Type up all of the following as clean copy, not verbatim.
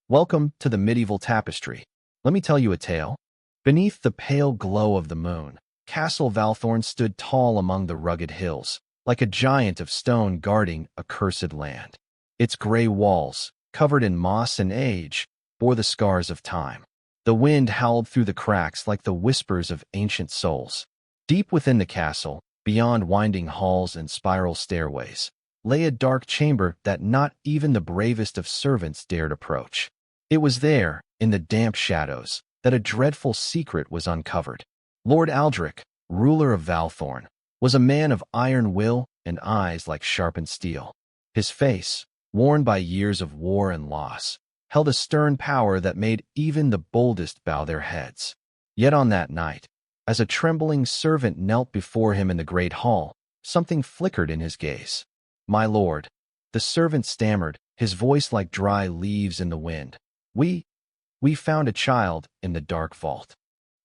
Welcome to the medieval tapestry. Let me tell you a tale. Beneath the pale glow of the moon, Castle Valthorn stood tall among the rugged hills, like a giant of stone guarding a cursed land. Its gray walls, covered in moss and age, bore the scars of time. The wind howled through the cracks like the whispers of ancient souls. Deep within the castle, beyond winding halls and spiral stairways, lay a dark chamber that not even the bravest of servants dared approach. It was there, in the damp shadows, that a dreadful secret was uncovered. Lord Aldrich, ruler of Valthorn, was a man of iron will and eyes like sharpened steel. His face, worn by years of war and loss, held a stern power that made even the boldest bow their heads. Yet on that night, as a trembling servant knelt before him in the great hall, something flickered in his gaze. "My lord," the servant stammered, his voice like dry leaves in the wind. We found a child in the dark vault."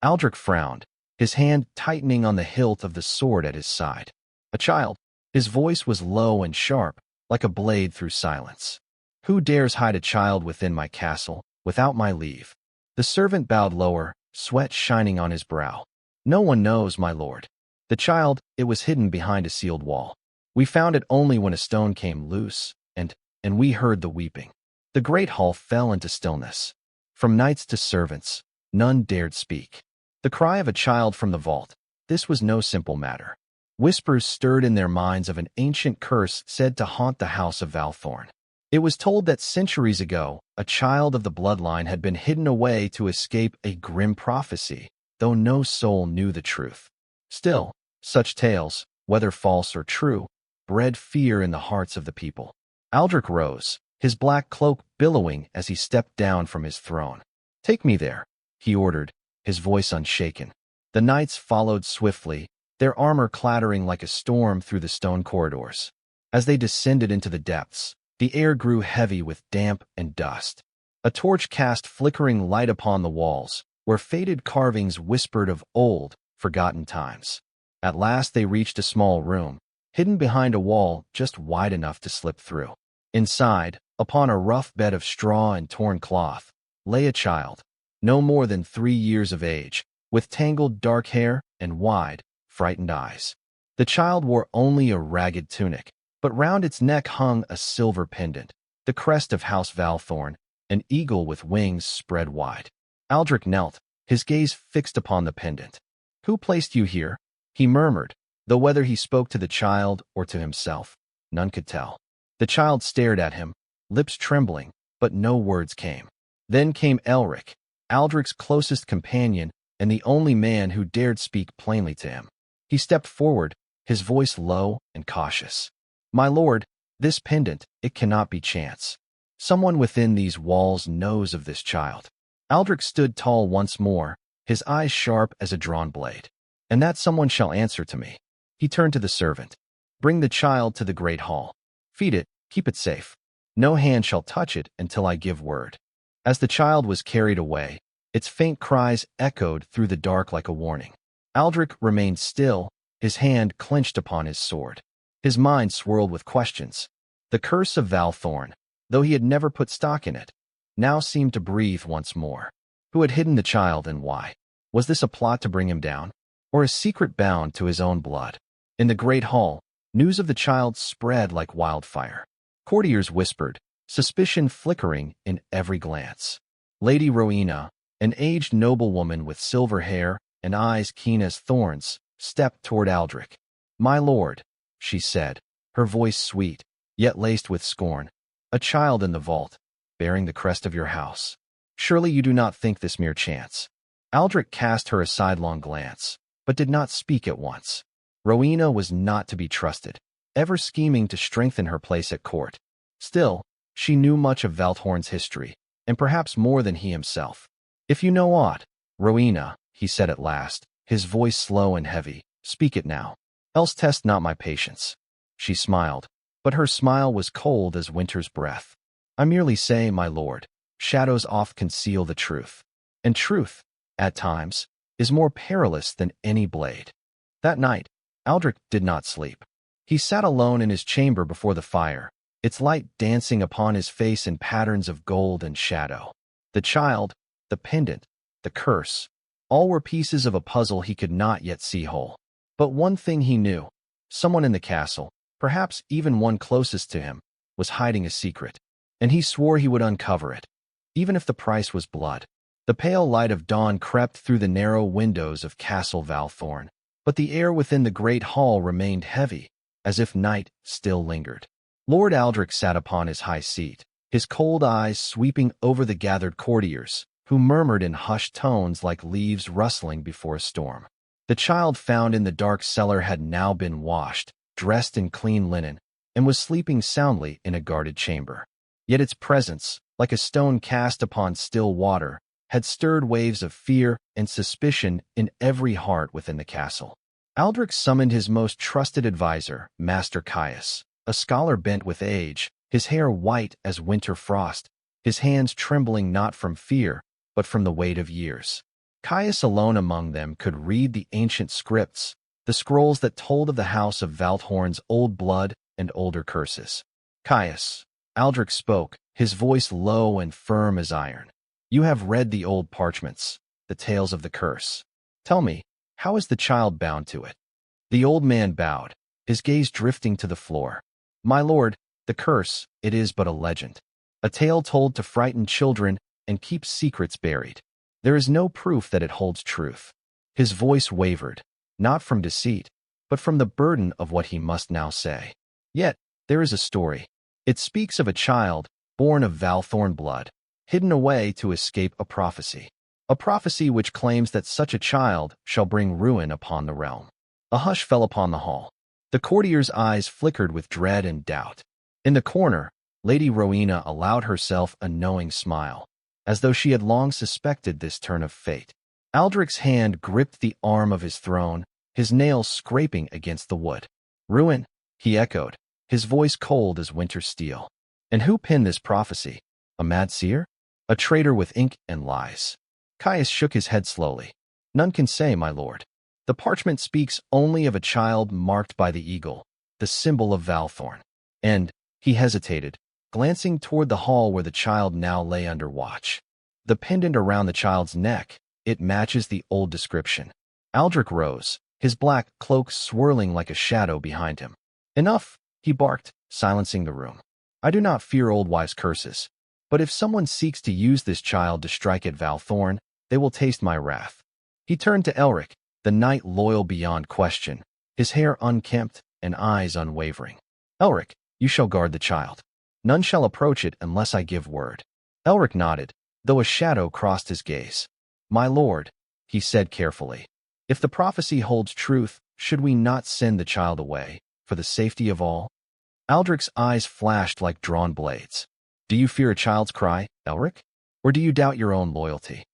Aldrich frowned, his hand tightening on the hilt of the sword at his side. "A child?" His voice was low and sharp, like a blade through silence. "Who dares hide a child within my castle, without my leave?" The servant bowed lower, sweat shining on his brow. "No one knows, my lord. The child, it was hidden behind a sealed wall. We found it only when a stone came loose, and we heard the weeping." The great hall fell into stillness. From knights to servants, none dared speak. The cry of a child from the vault, this was no simple matter. Whispers stirred in their minds of an ancient curse said to haunt the house of Valthorn. It was told that centuries ago, a child of the bloodline had been hidden away to escape a grim prophecy, though no soul knew the truth. Still, such tales, whether false or true, bred fear in the hearts of the people. Aldrich rose, his black cloak billowing as he stepped down from his throne. "Take me there," he ordered, his voice unshaken. The knights followed swiftly, their armor clattering like a storm through the stone corridors. As they descended into the depths, the air grew heavy with damp and dust. A torch cast flickering light upon the walls, where faded carvings whispered of old, forgotten times. At last they reached a small room, hidden behind a wall just wide enough to slip through. Inside, upon a rough bed of straw and torn cloth, lay a child, no more than 3 years of age, with tangled dark hair and wide, frightened eyes. The child wore only a ragged tunic, but round its neck hung a silver pendant, the crest of House Valthorn, an eagle with wings spread wide. Aldrich knelt, his gaze fixed upon the pendant. "Who placed you here?" he murmured, though whether he spoke to the child or to himself, none could tell. The child stared at him, lips trembling, but no words came. Then came Elric, Aldrich's closest companion and the only man who dared speak plainly to him. He stepped forward, his voice low and cautious. "My lord, this pendant, it cannot be chance. Someone within these walls knows of this child." Aldrich stood tall once more, his eyes sharp as a drawn blade. "And that someone shall answer to me." He turned to the servant. "Bring the child to the great hall. Feed it, keep it safe. No hand shall touch it until I give word." As the child was carried away, its faint cries echoed through the dark like a warning. Aldrich remained still, his hand clenched upon his sword. His mind swirled with questions. The curse of Valthorn, though he had never put stock in it, now seemed to breathe once more. Who had hidden the child and why? Was this a plot to bring him down, or a secret bound to his own blood? In the great hall, news of the child spread like wildfire. Courtiers whispered, suspicion flickering in every glance. Lady Rowena, an aged noblewoman with silver hair and eyes keen as thorns, stepped toward Aldrich. "My lord," she said, her voice sweet, yet laced with scorn, "a child in the vault, bearing the crest of your house. Surely you do not think this mere chance." Aldrich cast her a sidelong glance, but did not speak at once. Rowena was not to be trusted, ever scheming to strengthen her place at court. Still, she knew much of Valthorn's history, and perhaps more than he himself. "If you know aught, Rowena," he said at last, his voice slow and heavy, "speak it now. Else test not my patience." She smiled, but her smile was cold as winter's breath. "I merely say, my lord, shadows oft conceal the truth, and truth, at times, is more perilous than any blade." That night, Aldrich did not sleep. He sat alone in his chamber before the fire, its light dancing upon his face in patterns of gold and shadow. The child, the pendant, the curse, all were pieces of a puzzle he could not yet see whole. But one thing he knew, someone in the castle, perhaps even one closest to him, was hiding a secret, and he swore he would uncover it, even if the price was blood. The pale light of dawn crept through the narrow windows of Castle Valthorn, but the air within the great hall remained heavy, as if night still lingered. Lord Aldrich sat upon his high seat, his cold eyes sweeping over the gathered courtiers, who murmured in hushed tones like leaves rustling before a storm. The child found in the dark cellar had now been washed, dressed in clean linen, and was sleeping soundly in a guarded chamber. Yet its presence, like a stone cast upon still water, had stirred waves of fear and suspicion in every heart within the castle. Aldrich summoned his most trusted adviser, Master Caius, a scholar bent with age, his hair white as winter frost, his hands trembling not from fear, but from the weight of years. Caius alone among them could read the ancient scripts, the scrolls that told of the house of Valthorn's old blood and older curses. Caius, Aldrich spoke, his voice low and firm as iron. You have read the old parchments, the tales of the curse. Tell me, how is the child bound to it? The old man bowed, his gaze drifting to the floor. My lord, the curse, it is but a legend, a tale told to frighten children and keep secrets buried. There is no proof that it holds truth. His voice wavered, not from deceit, but from the burden of what he must now say. Yet, there is a story. It speaks of a child, born of Valthorn blood, hidden away to escape a prophecy which claims that such a child shall bring ruin upon the realm. A hush fell upon the hall. The courtiers' eyes flickered with dread and doubt. In the corner, Lady Rowena allowed herself a knowing smile, as though she had long suspected this turn of fate. Aldrich's hand gripped the arm of his throne, his nails scraping against the wood. Ruin, he echoed, his voice cold as winter steel. And who penned this prophecy? A mad seer? A traitor with ink and lies? Caius shook his head slowly. None can say, my lord. The parchment speaks only of a child marked by the eagle, the symbol of Valthorn. And, he hesitated, glancing toward the hall where the child now lay under watch. The pendant around the child's neck, it matches the old description. Aldrich rose, his black cloak swirling like a shadow behind him. Enough, he barked, silencing the room. I do not fear old wives' curses, but if someone seeks to use this child to strike at Valthorn, they will taste my wrath. He turned to Elric, the knight loyal beyond question, his hair unkempt and eyes unwavering. Elric, you shall guard the child. None shall approach it unless I give word. Elric nodded, though a shadow crossed his gaze. My lord, he said carefully, if the prophecy holds truth, should we not send the child away, for the safety of all? Aldrich's eyes flashed like drawn blades. Do you fear a child's cry, Elric? Or do you doubt your own loyalty?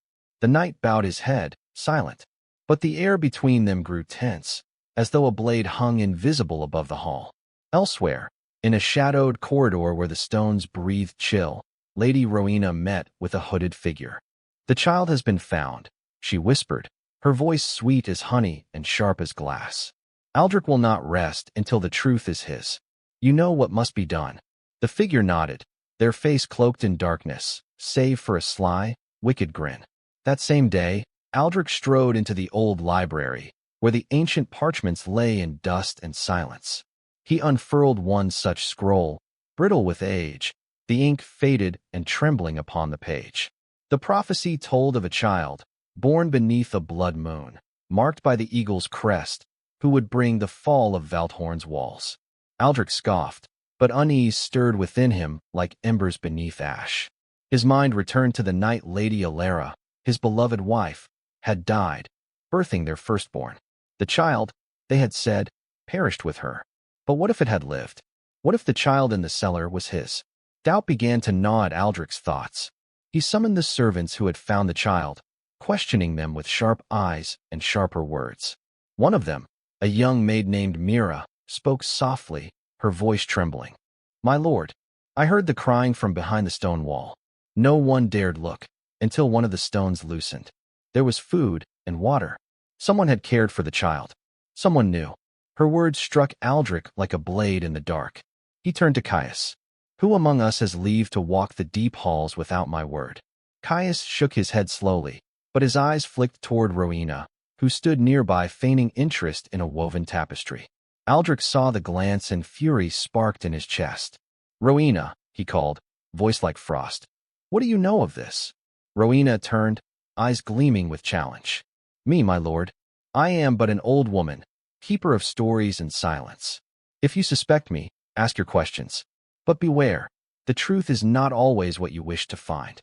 The knight bowed his head, silent. But the air between them grew tense, as though a blade hung invisible above the hall. Elsewhere, in a shadowed corridor where the stones breathed chill, Lady Rowena met with a hooded figure. The child has been found, she whispered, her voice sweet as honey and sharp as glass. Aldrich will not rest until the truth is his. You know what must be done. The figure nodded, their face cloaked in darkness, save for a sly, wicked grin. That same day, Aldrich strode into the old library, where the ancient parchments lay in dust and silence. He unfurled one such scroll, brittle with age, the ink faded and trembling upon the page. The prophecy told of a child, born beneath a blood moon, marked by the eagle's crest, who would bring the fall of Valthorn's walls. Aldrich scoffed, but unease stirred within him like embers beneath ash. His mind returned to the night Lady Alara, his beloved wife, had died, birthing their firstborn. The child, they had said, perished with her. But what if it had lived? What if the child in the cellar was his? Doubt began to gnaw at Aldrich's thoughts. He summoned the servants who had found the child, questioning them with sharp eyes and sharper words. One of them, a young maid named Mira, spoke softly, her voice trembling. My lord, I heard the crying from behind the stone wall. No one dared look, until one of the stones loosened. There was food and water. Someone had cared for the child. Someone knew. Her words struck Aldrich like a blade in the dark. He turned to Caius. Who among us has leave to walk the deep halls without my word? Caius shook his head slowly, but his eyes flicked toward Rowena, who stood nearby feigning interest in a woven tapestry. Aldrich saw the glance and fury sparked in his chest. "Rowena," he called, voice like frost. "What do you know of this?" Rowena turned, eyes gleaming with challenge. "Me, my lord. I am but an old woman, keeper of stories and silence. If you suspect me, ask your questions. But beware, the truth is not always what you wish to find."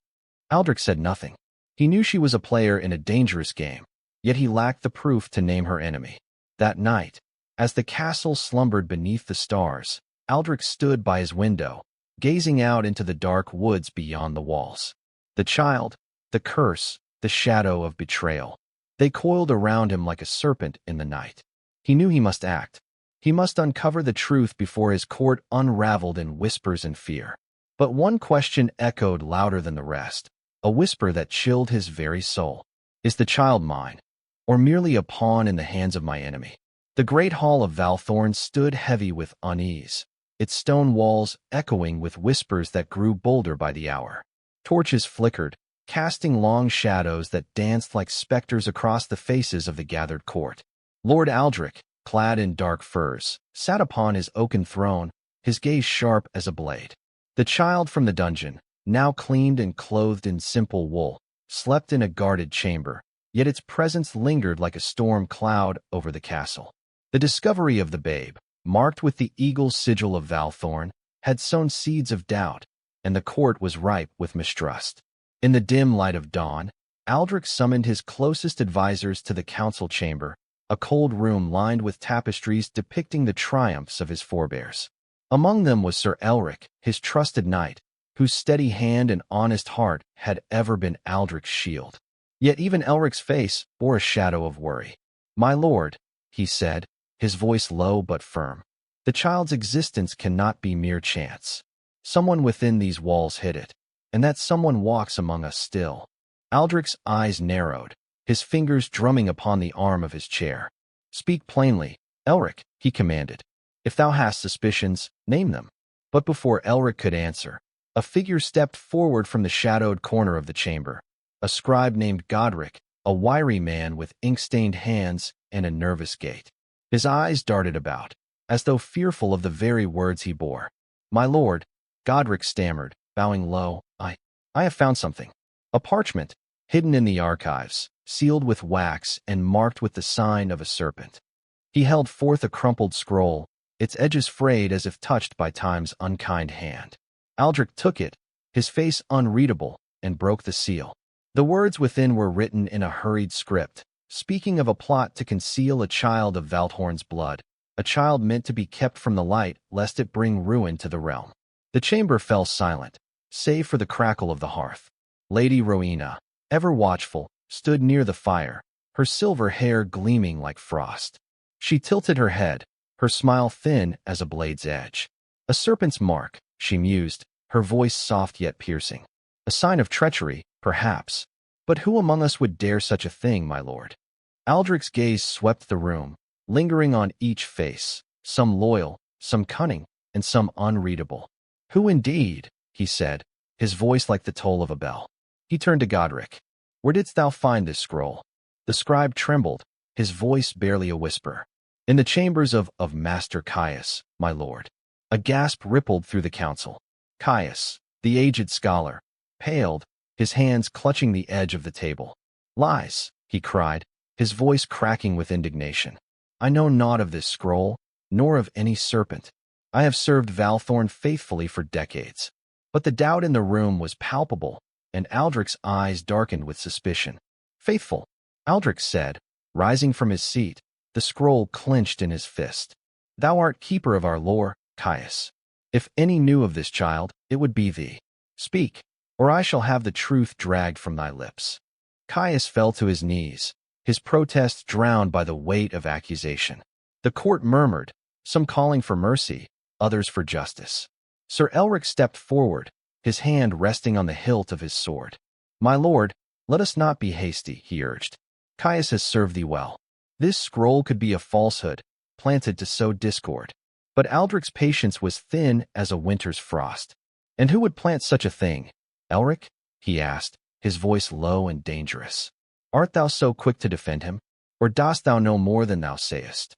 Aldrich said nothing. He knew she was a player in a dangerous game, yet he lacked the proof to name her enemy. That night, as the castle slumbered beneath the stars, Aldrich stood by his window, gazing out into the dark woods beyond the walls. The child, the curse, the shadow of betrayal. They coiled around him like a serpent in the night. He knew he must act. He must uncover the truth before his court unraveled in whispers and fear. But one question echoed louder than the rest, a whisper that chilled his very soul. Is the child mine, or merely a pawn in the hands of my enemy? The great hall of Valthorn stood heavy with unease, its stone walls echoing with whispers that grew bolder by the hour. Torches flickered, casting long shadows that danced like specters across the faces of the gathered court. Lord Aldrich, clad in dark furs, sat upon his oaken throne, his gaze sharp as a blade. The child from the dungeon, now cleaned and clothed in simple wool, slept in a guarded chamber, yet its presence lingered like a storm cloud over the castle. The discovery of the babe, marked with the eagle's sigil of Valthorn, had sown seeds of doubt, and the court was ripe with mistrust. In the dim light of dawn, Aldrich summoned his closest advisors to the council chamber, a cold room lined with tapestries depicting the triumphs of his forebears. Among them was Sir Elric, his trusted knight, whose steady hand and honest heart had ever been Aldrich's shield. Yet even Elric's face bore a shadow of worry. "My lord," he said, his voice low but firm, "the child's existence cannot be mere chance. Someone within these walls hid it, and that someone walks among us still." Aldrich's eyes narrowed, his fingers drumming upon the arm of his chair. "Speak plainly, Elric," he commanded. "If thou hast suspicions, name them." But before Elric could answer, a figure stepped forward from the shadowed corner of the chamber, a scribe named Godric, a wiry man with ink-stained hands and a nervous gait. His eyes darted about, as though fearful of the very words he bore. "My lord," Godric stammered, bowing low, I have found something. A parchment, hidden in the archives, sealed with wax and marked with the sign of a serpent." He held forth a crumpled scroll, its edges frayed as if touched by time's unkind hand. Aldrich took it, his face unreadable, and broke the seal. The words within were written in a hurried script, speaking of a plot to conceal a child of Valthorn's blood, a child meant to be kept from the light lest it bring ruin to the realm. The chamber fell silent, save for the crackle of the hearth. Lady Rowena, ever watchful, stood near the fire, her silver hair gleaming like frost. She tilted her head, her smile thin as a blade's edge. "A serpent's mark," she mused, her voice soft yet piercing. "A sign of treachery, perhaps. But who among us would dare such a thing, my lord?" Aldrich's gaze swept the room, lingering on each face, some loyal, some cunning, and some unreadable. "Who indeed?" he said, his voice like the toll of a bell. He turned to Godric. "Where didst thou find this scroll?" The scribe trembled, his voice barely a whisper. "In the chambers of Master Caius, my lord." A gasp rippled through the council. Caius, the aged scholar, paled, his hands clutching the edge of the table. "Lies," he cried, his voice cracking with indignation. "I know naught of this scroll, nor of any serpent. I have served Valthorn faithfully for decades." But the doubt in the room was palpable, and Aldrich's eyes darkened with suspicion. "Faithful," Aldrich said, rising from his seat, the scroll clenched in his fist. "Thou art keeper of our lore, Caius. If any knew of this child, it would be thee. Speak, or I shall have the truth dragged from thy lips." Caius fell to his knees, his protest drowned by the weight of accusation. The court murmured, some calling for mercy, others for justice. Sir Elric stepped forward, his hand resting on the hilt of his sword. "My lord, let us not be hasty," he urged. "Caius has served thee well. This scroll could be a falsehood, planted to sow discord." But Aldrich's patience was thin as a winter's frost. And who would plant such a thing? Elric? He asked, his voice low and dangerous. Art thou so quick to defend him? Or dost thou know more than thou sayest?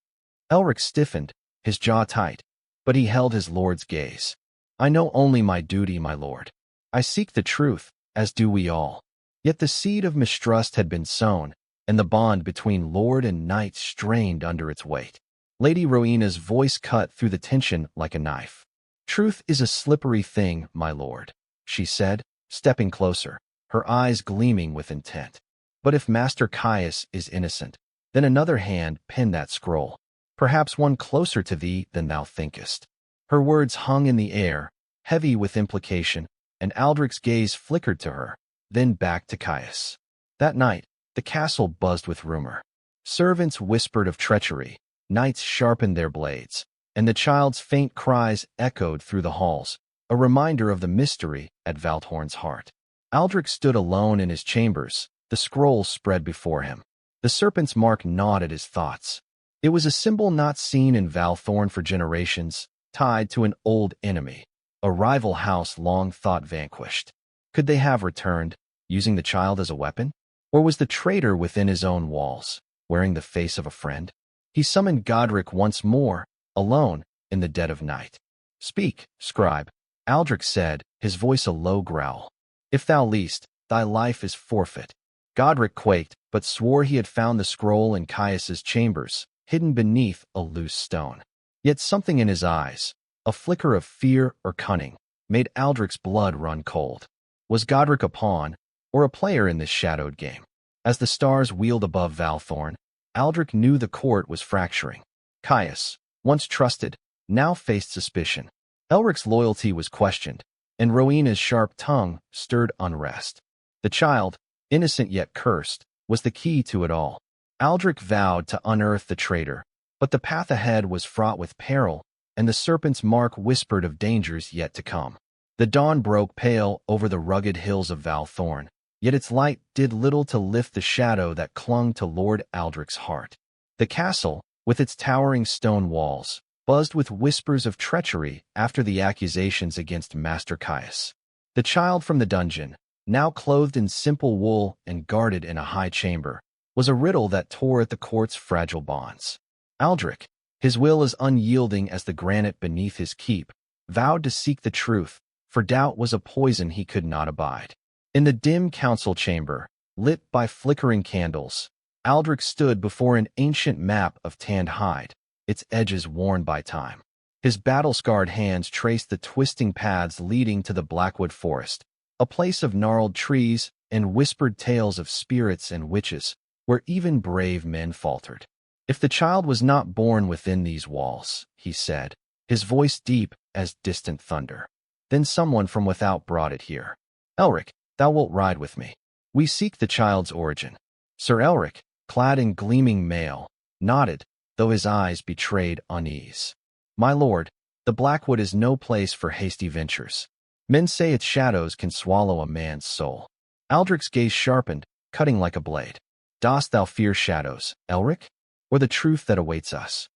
Elric stiffened, his jaw tight, but he held his lord's gaze. I know only my duty, my lord. I seek the truth, as do we all. Yet the seed of mistrust had been sown, and the bond between lord and knight strained under its weight. Lady Rowena's voice cut through the tension like a knife. Truth is a slippery thing, my lord, she said, stepping closer, her eyes gleaming with intent. But if Master Caius is innocent, then another hand penned that scroll, perhaps one closer to thee than thou thinkest. Her words hung in the air, heavy with implication, and Aldric's gaze flickered to her, then back to Caius. That night, the castle buzzed with rumor. Servants whispered of treachery, knights sharpened their blades, and the child's faint cries echoed through the halls, a reminder of the mystery at Valthorn's heart. Aldric stood alone in his chambers, the scroll spread before him. The serpent's mark gnawed at his thoughts. It was a symbol not seen in Valthorn for generations, tied to an old enemy, a rival house long thought vanquished. Could they have returned, using the child as a weapon? Or was the traitor within his own walls, wearing the face of a friend? He summoned Godric once more, alone, in the dead of night. Speak, scribe, Aldric said, his voice a low growl. If thou least, thy life is forfeit. Godric quaked, but swore he had found the scroll in Caius's chambers, hidden beneath a loose stone. Yet something in his eyes, a flicker of fear or cunning, made Aldric's blood run cold. Was Godric a pawn, or a player in this shadowed game? As the stars wheeled above Valthorn, Aldric knew the court was fracturing. Caius, once trusted, now faced suspicion. Elric's loyalty was questioned, and Rowena's sharp tongue stirred unrest. The child, innocent yet cursed, was the key to it all. Aldric vowed to unearth the traitor, but the path ahead was fraught with peril, and the serpent's mark whispered of dangers yet to come. The dawn broke pale over the rugged hills of Valthorn, yet its light did little to lift the shadow that clung to Lord Aldric's heart. The castle, with its towering stone walls, buzzed with whispers of treachery after the accusations against Master Caius. The child from the dungeon, now clothed in simple wool and guarded in a high chamber, was a riddle that tore at the court's fragile bonds. Aldric, his will as unyielding as the granite beneath his keep, vowed to seek the truth, for doubt was a poison he could not abide. In the dim council chamber, lit by flickering candles, Aldric stood before an ancient map of tanned hide, its edges worn by time. His battle-scarred hands traced the twisting paths leading to the Blackwood Forest, a place of gnarled trees and whispered tales of spirits and witches, where even brave men faltered. If the child was not born within these walls, he said, his voice deep as distant thunder, then someone from without brought it here. Elric, thou wilt ride with me. We seek the child's origin. Sir Elric, clad in gleaming mail, nodded, though his eyes betrayed unease. My lord, the Blackwood is no place for hasty ventures. Men say its shadows can swallow a man's soul. Aldric's gaze sharpened, cutting like a blade. Dost thou fear shadows, Elric, or the truth that awaits us?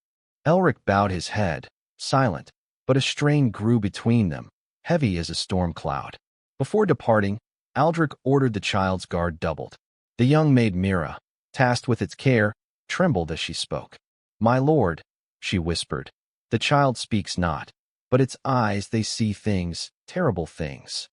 Elric bowed his head, silent, but a strain grew between them, heavy as a storm cloud. Before departing, Aldric ordered the child's guard doubled. The young maid Mira, tasked with its care, trembled as she spoke. My lord, she whispered, the child speaks not, but its eyes they see things, terrible things.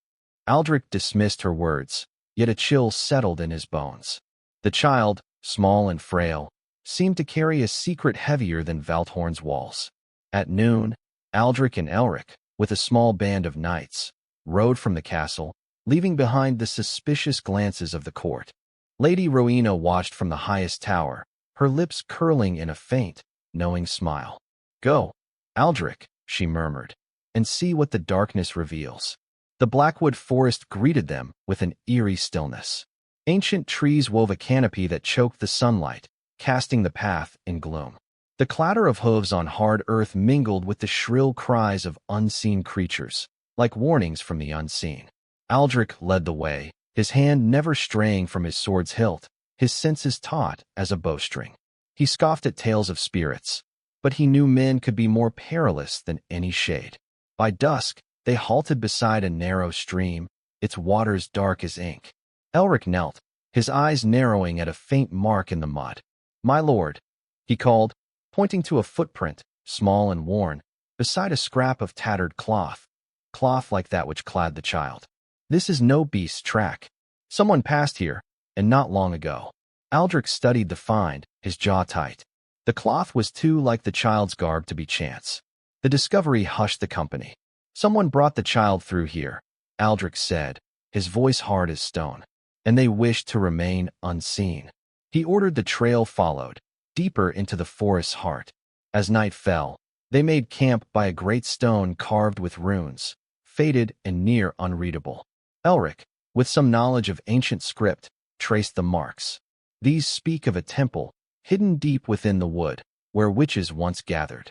Aldric dismissed her words, yet a chill settled in his bones. The child, small and frail, seemed to carry a secret heavier than Valthorn's walls. At noon, Aldric and Elric, with a small band of knights, rode from the castle, leaving behind the suspicious glances of the court. Lady Rowena watched from the highest tower, her lips curling in a faint, knowing smile. Go, Aldric, she murmured, and see what the darkness reveals. The Blackwood Forest greeted them with an eerie stillness. Ancient trees wove a canopy that choked the sunlight, casting the path in gloom. The clatter of hooves on hard earth mingled with the shrill cries of unseen creatures, like warnings from the unseen. Aldric led the way, his hand never straying from his sword's hilt, his senses taut as a bowstring. He scoffed at tales of spirits, but he knew men could be more perilous than any shade. By dusk, They halted beside a narrow stream, its waters dark as ink. Elric knelt, his eyes narrowing at a faint mark in the mud. "My lord," he called, pointing to a footprint, small and worn, beside a scrap of tattered cloth like that which clad the child. "This is no beast's track. Someone passed here, and not long ago." Aldrich studied the find, his jaw tight. The cloth was too like the child's garb to be chance. The discovery hushed the company. "Someone brought the child through here," Aldrich said, his voice hard as stone, "and they wished to remain unseen." He ordered the trail followed, deeper into the forest's heart. As night fell, they made camp by a great stone carved with runes, faded and near unreadable. Elric, with some knowledge of ancient script, traced the marks. These speak of a temple, hidden deep within the wood, where witches once gathered.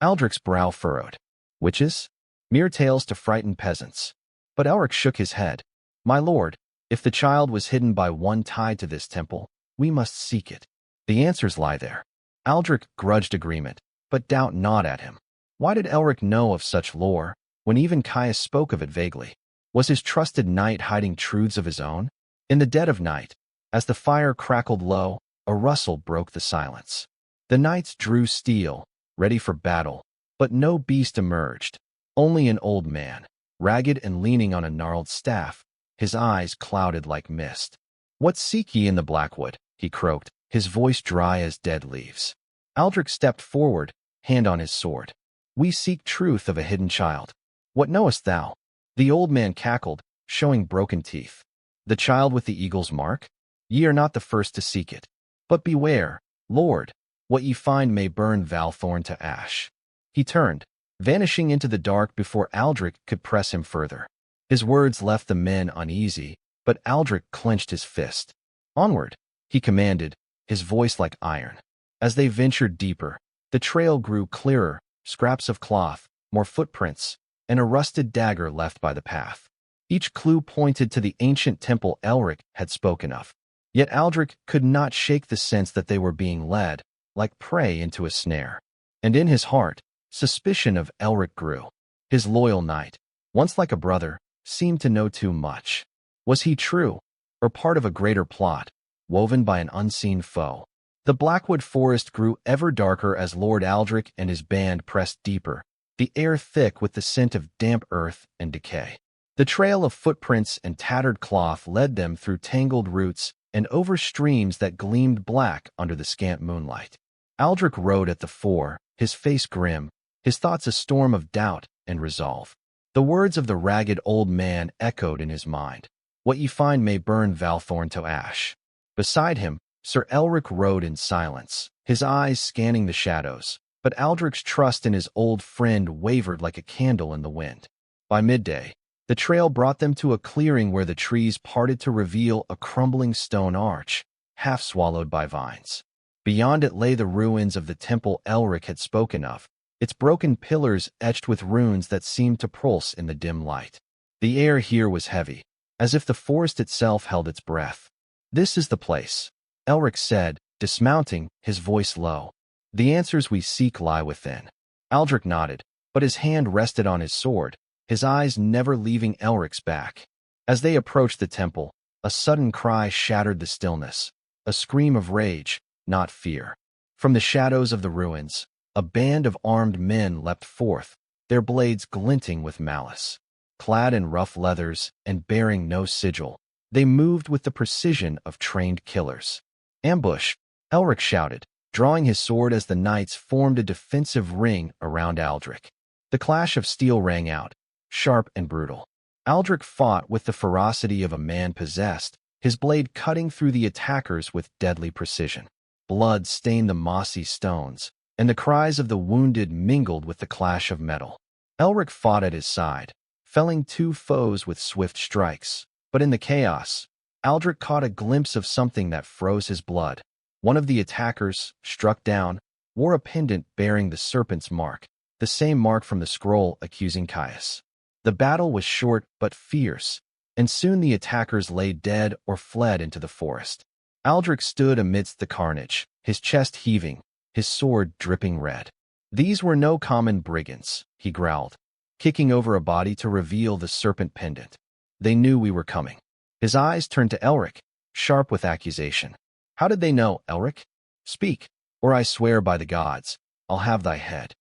Aldrich's brow furrowed. Witches? Mere tales to frighten peasants. But Elric shook his head. "My lord, if the child was hidden by one tied to this temple, we must seek it. The answers lie there." Aldrich grudged agreement, but doubt gnawed at him. Why did Elric know of such lore, when even Caius spoke of it vaguely? Was his trusted knight hiding truths of his own? In the dead of night, as the fire crackled low, a rustle broke the silence. The knights drew steel, ready for battle, but no beast emerged. Only an old man, ragged and leaning on a gnarled staff, his eyes clouded like mist. "What seek ye in the Blackwood?" he croaked, his voice dry as dead leaves. Aldrich stepped forward, hand on his sword. "We seek truth of a hidden child. What knowest thou?" The old man cackled, showing broken teeth. "The child with the eagle's mark? Ye are not the first to seek it. But beware, lord, what ye find may burn Valthorn to ash." He turned, vanishing into the dark before Aldrich could press him further. His words left the men uneasy, but Aldrich clenched his fist. "Onward," he commanded, his voice like iron. As they ventured deeper, the trail grew clearer, scraps of cloth, more footprints, and a rusted dagger left by the path. Each clue pointed to the ancient temple Elric had spoken of. Yet Aldrich could not shake the sense that they were being led, like prey, into a snare. And in his heart, suspicion of Elric grew. His loyal knight, once like a brother, seemed to know too much. Was he true, or part of a greater plot, woven by an unseen foe? The Blackwood forest grew ever darker as Lord Aldrich and his band pressed deeper, the air thick with the scent of damp earth and decay. The trail of footprints and tattered cloth led them through tangled roots and over streams that gleamed black under the scant moonlight. Aldrich rode at the fore, his face grim, his thoughts a storm of doubt and resolve. The words of the ragged old man echoed in his mind. "What ye find may burn Valthorn to ash." Beside him, Sir Elric rode in silence, his eyes scanning the shadows, but Aldrich's trust in his old friend wavered like a candle in the wind. By midday, the trail brought them to a clearing where the trees parted to reveal a crumbling stone arch, half swallowed by vines. Beyond it lay the ruins of the temple Elric had spoken of, its broken pillars etched with runes that seemed to pulse in the dim light. The air here was heavy, as if the forest itself held its breath. "This is the place," Elric said, dismounting, his voice low. "The answers we seek lie within." Aldrich nodded, but his hand rested on his sword, his eyes never leaving Elric's back. As they approached the temple, a sudden cry shattered the stillness, a scream of rage, not fear. From the shadows of the ruins, a band of armed men leapt forth, their blades glinting with malice. Clad in rough leathers and bearing no sigil, they moved with the precision of trained killers. "Ambush!" Elric shouted, drawing his sword as the knights formed a defensive ring around Aldrich. The clash of steel rang out, sharp and brutal. Aldrich fought with the ferocity of a man possessed, his blade cutting through the attackers with deadly precision. Blood stained the mossy stones, and the cries of the wounded mingled with the clash of metal. Elric fought at his side, felling two foes with swift strikes. But in the chaos, Aldrich caught a glimpse of something that froze his blood. One of the attackers, struck down, wore a pendant bearing the serpent's mark, the same mark from the scroll accusing Caius. The battle was short but fierce, and soon the attackers lay dead or fled into the forest. Aldrich stood amidst the carnage, his chest heaving, his sword dripping red. "These were no common brigands," he growled. kicking over a body to reveal the serpent pendant. They knew we were coming. His eyes turned to Elric, sharp with accusation. How did they know, Elric? Speak, or I swear by the gods, I'll have thy head.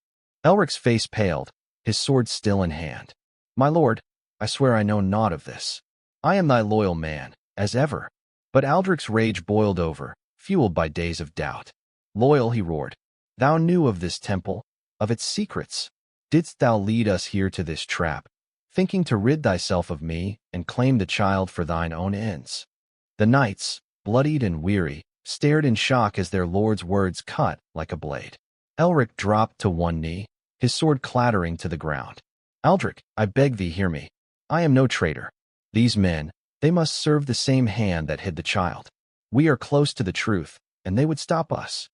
Elric's face paled, his sword still in hand. My lord, I swear I know naught of this. I am thy loyal man, as ever. But Aldric's rage boiled over, fueled by days of doubt. Loyal, he roared. Thou knew of this temple, of its secrets. Didst thou lead us here to this trap, thinking to rid thyself of me and claim the child for thine own ends? The knights, bloodied and weary, stared in shock as their lord's words cut like a blade. Elric dropped to one knee, his sword clattering to the ground. Aldric, I beg thee, hear me. I am no traitor. These men, they must serve the same hand that hid the child. We are close to the truth, and they would stop us.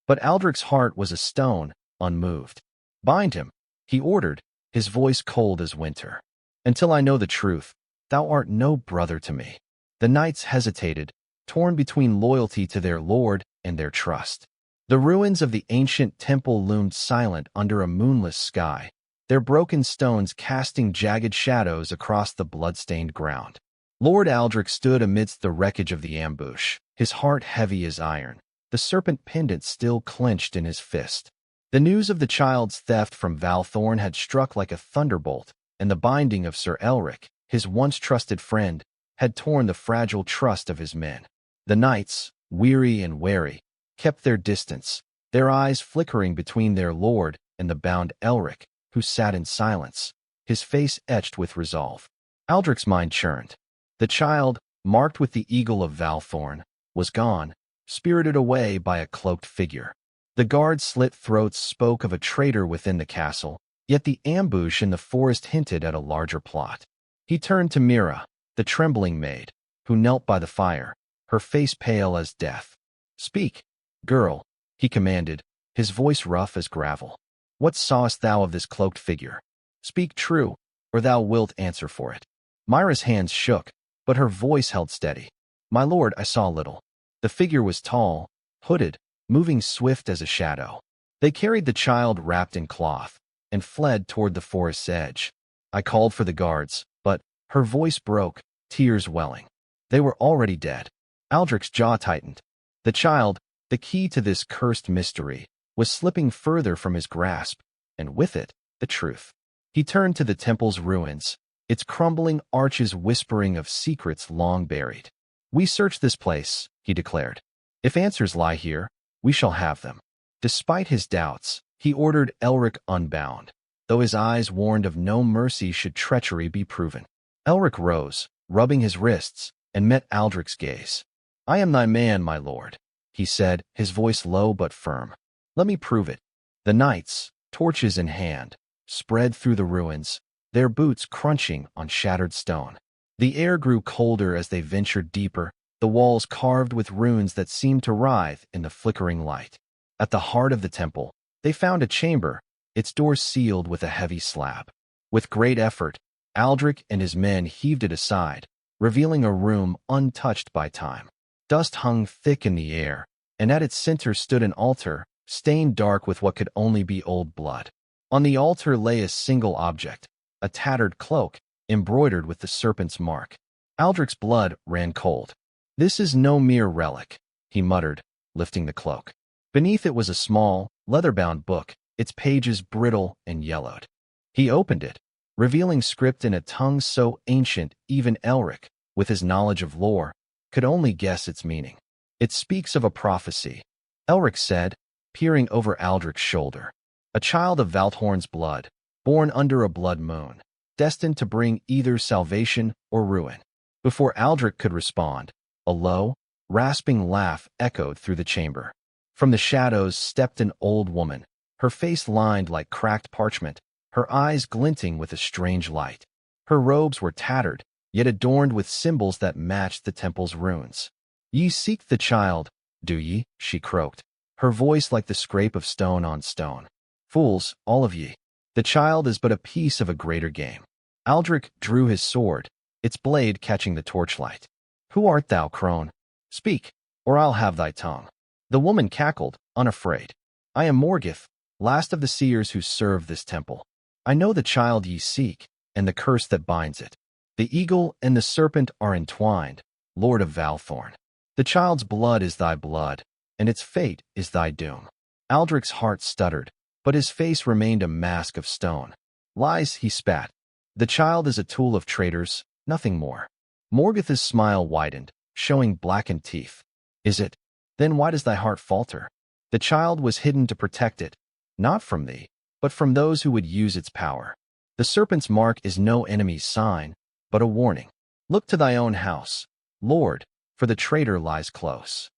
But Aldric's heart was a stone, unmoved. Bind him, he ordered, his voice cold as winter. Until I know the truth, thou art no brother to me. The knights hesitated, torn between loyalty to their lord and their trust. The ruins of the ancient temple loomed silent under a moonless sky, their broken stones casting jagged shadows across the blood-stained ground. Lord Aldric stood amidst the wreckage of the ambush, his heart heavy as iron, the serpent pendant still clenched in his fist. The news of the child's theft from Valthorn had struck like a thunderbolt, and the binding of Sir Elric, his once trusted friend, had torn the fragile trust of his men. The knights, weary and wary, kept their distance, their eyes flickering between their lord and the bound Elric, who sat in silence, his face etched with resolve. Aldric's mind churned. The child, marked with the eagle of Valthorn, was gone, spirited away by a cloaked figure. The guard's slit throats spoke of a traitor within the castle, yet the ambush in the forest hinted at a larger plot. He turned to Mira, the trembling maid, who knelt by the fire, her face pale as death. Speak, girl, he commanded, his voice rough as gravel. What sawest thou of this cloaked figure? Speak true, or thou wilt answer for it. Mira's hands shook, but her voice held steady. My lord, I saw little. The figure was tall, hooded, moving swift as a shadow. They carried the child wrapped in cloth and fled toward the forest's edge. I called for the guards, but her voice broke, tears welling. They were already dead. Aldric's jaw tightened. The child, the key to this cursed mystery, was slipping further from his grasp, and with it, the truth. He turned to the temple's ruins, its crumbling arches whispering of secrets long buried. We searched this place, he declared. If answers lie here, we shall have them. Despite his doubts, he ordered Elric unbound, though his eyes warned of no mercy should treachery be proven. Elric rose, rubbing his wrists, and met Aldric's gaze. I am thy man, my lord, he said, his voice low but firm. Let me prove it. The knights, torches in hand, spread through the ruins, their boots crunching on shattered stone. The air grew colder as they ventured deeper, the walls carved with runes that seemed to writhe in the flickering light. At the heart of the temple, they found a chamber, its doors sealed with a heavy slab. With great effort, Aldric and his men heaved it aside, revealing a room untouched by time. Dust hung thick in the air, and at its center stood an altar, stained dark with what could only be old blood. On the altar lay a single object, a tattered cloak, embroidered with the serpent's mark. Aldric's blood ran cold. This is no mere relic, he muttered, lifting the cloak. Beneath it was a small, leather-bound book, its pages brittle and yellowed. He opened it, revealing script in a tongue so ancient even Elric, with his knowledge of lore, could only guess its meaning. It speaks of a prophecy, Elric said, peering over Aldric's shoulder. A child of Valthorn's blood, born under a blood moon, destined to bring either salvation or ruin. Before Aldric could respond, a low, rasping laugh echoed through the chamber. From the shadows stepped an old woman, her face lined like cracked parchment, her eyes glinting with a strange light. Her robes were tattered, yet adorned with symbols that matched the temple's runes. Ye seek the child, do ye? She croaked, her voice like the scrape of stone on stone. Fools, all of ye. The child is but a piece of a greater game. Aldric drew his sword, its blade catching the torchlight. Who art thou, crone? Speak, or I'll have thy tongue. The woman cackled, unafraid. I am Morgith, last of the seers who serve this temple. I know the child ye seek, and the curse that binds it. The eagle and the serpent are entwined, Lord of Valthorn. The child's blood is thy blood, and its fate is thy doom. Aldrich's heart stuttered, but his face remained a mask of stone. Lies, he spat. The child is a tool of traitors, nothing more. Morgoth's smile widened, showing blackened teeth. Is it? Then why does thy heart falter? The child was hidden to protect it, not from thee, but from those who would use its power. The serpent's mark is no enemy's sign, but a warning. Look to thy own house, Lord, for the traitor lies close.